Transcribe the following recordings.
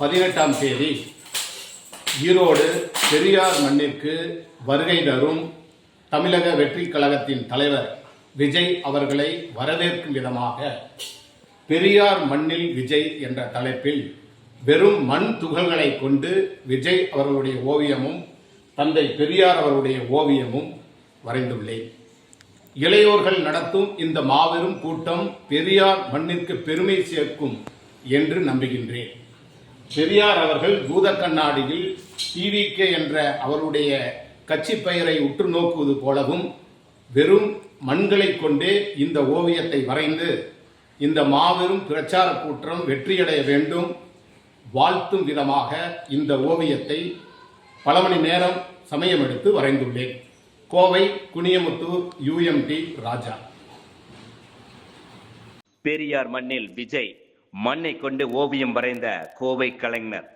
18ஆம் தேதி ஈரோடு பெரியார் மண்ணிற்கு வருகை தரும் தமிழக வெற்றி கழகத்தின் தலைவர் விஜய் அவர்களை வரவேற்கும் விதமாக பெரியார் மண்ணில் விஜய் என்ற தலைப்பில் வெறும் மண் துகள்களை கொண்டு விஜய் அவர்களுடைய ஓவியமும் தந்தை பெரியார் அவருடைய ஓவியமும் வரைந்துள்ளேன். இளையோர்கள் நடத்தும் இந்த மாபெரும் கூட்டம் பெரியார் மண்ணிற்கு பெருமை சேர்க்கும் என்று நம்புகின்றேன். பெரியார் அவர்கள் பூத கண்ணாடியில் TVK என்ற அவருடைய கட்சி பெயரை உற்று நோக்குவது போலவும் வெறும் மண்களை கொண்டே இந்த ஓவியத்தை வரைந்து இந்த மாபெரும் பிரச்சார கூட்டம் வெற்றியடைய வேண்டும் வாழ்த்தும் விதமாக இந்த ஓவியத்தை பல மணி நேரம் சமயம் எடுத்து வரைந்துள்ளேன். கோவை குனியமுத்தூர் UMT ராஜா. பெரியார் மண்ணில் விஜய் மண்ணை கொண்டு ஓவியம் வரைந்த கோவை கலைஞர்.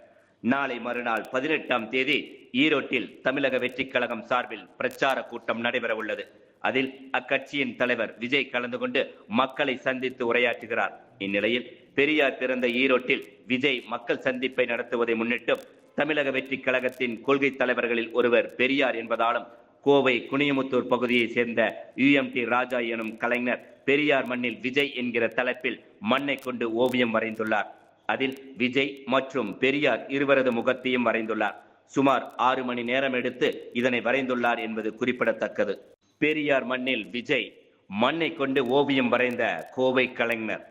நாளை மறுநாள் 18ஆம் தேதி ஈரோட்டில் தமிழக வெற்றி கழகம் சார்பில் பிரச்சார கூட்டம் நடைபெற உள்ளது. அதில் அக்கட்சியின் தலைவர் விஜய் கலந்து கொண்டு மக்களை சந்தித்து உரையாற்றுகிறார். இந்நிலையில் பெரியார் பிறந்த ஈரோட்டில் விஜய் மக்கள் சந்திப்பை நடத்துவதை முன்னிட்டு தமிழக வெற்றி கழகத்தின் கொள்கை தலைவர்களில் ஒருவர் பெரியார் என்பதாலும் கோவை குனியமுத்தூர் பகுதியை சேர்ந்த UMT ராஜா எனும் கலைஞர் பெரியார் மண்ணில் விஜய் என்கிற தலைப்பில் மண்ணை கொண்டு ஓவியம் வரைந்துள்ளார். அதில் விஜய் மற்றும் பெரியார் இருவரது முகத்தையும் வரைந்துள்ளார். சுமார் 6 மணி நேரம் எடுத்து இதனை வரைந்துள்ளார் என்பது குறிப்பிடத்தக்கது. பெரியார் மண்ணில் விஜய் மண்ணை கொண்டு ஓவியம் வரைந்த கோவை கலைஞர்.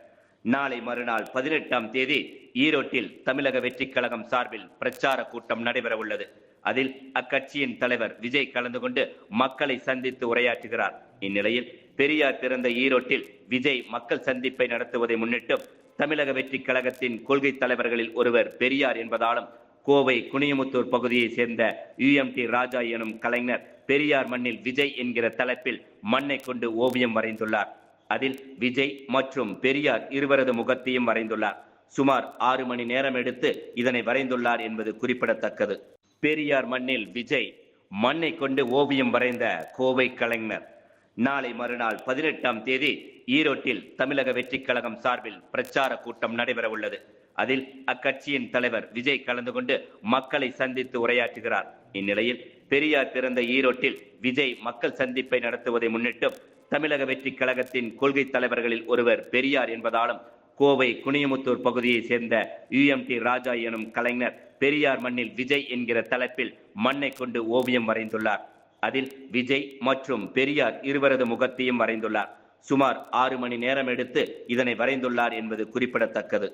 நாளை மறுநாள் 18ஆம் தேதி ஈரோட்டில் தமிழக வெற்றி கழகம் சார்பில் பிரச்சார கூட்டம் நடைபெற உள்ளது. அதில் அக்கட்சியின் தலைவர் விஜய் கலந்து கொண்டு மக்களை சந்தித்து உரையாற்றுகிறார். இந்நிலையில் பெரியார் பிறந்த ஈரோட்டில் விஜய் மக்கள் சந்திப்பை நடத்துவதை முன்னிட்டு தமிழக வெற்றி கழகத்தின் கொள்கை தலைவர்களில் ஒருவர் பெரியார் என்பதாலும் கோவை குனியமுத்தூர் பகுதியை சேர்ந்த UMT ராஜா எனும் கலைஞர் பெரியார் மண்ணில் விஜய் என்கிற தலைப்பில் மண்ணை கொண்டு ஓவியம் வரைந்துள்ளார். அதில் விஜய் மற்றும் பெரியார் இருவரது முகத்தையும் வரைந்துள்ளார். சுமார் 6 மணி நேரம் எடுத்து இதனை வரைந்துள்ளார் என்பது குறிப்பிடத்தக்கது. பெரியார் மண்ணில் விஜய் மண்ணை கொண்டு ஓவியம் வரைந்த கோவை கலைஞர். நாளை மறுநாள் 18ஆம் தேதி ஈரோட்டில் தமிழக வெற்றி கழகம் சார்பில் பிரச்சார கூட்டம் நடைபெற உள்ளது. அதில் அக்கட்சியின் தலைவர் விஜய் கலந்து கொண்டு மக்களை சந்தித்து உரையாற்றுகிறார். இந்நிலையில் பெரியார் பிறந்த ஈரோட்டில் விஜய் மக்கள் சந்திப்பை நடத்துவதை முன்னிட்டு தமிழக வெற்றி கழகத்தின் கொள்கை தலைவர்களில் ஒருவர் பெரியார் என்பதாலும் கோவை குனியமுத்தூர் பகுதியை சேர்ந்த UMT ராஜா எனும் கலைஞர் பெரியார் மண்ணில் விஜய் என்கிற தலைப்பில் மண்ணை கொண்டு ஓவியம் வரைந்துள்ளார். அதில் விஜய் மற்றும் பெரியார் இருவரது முகத்தையும் வரைந்துள்ளார். சுமார் 6 மணி நேரம் எடுத்து இதனை வரைந்துள்ளார் என்பது குறிப்பிடத்தக்கது.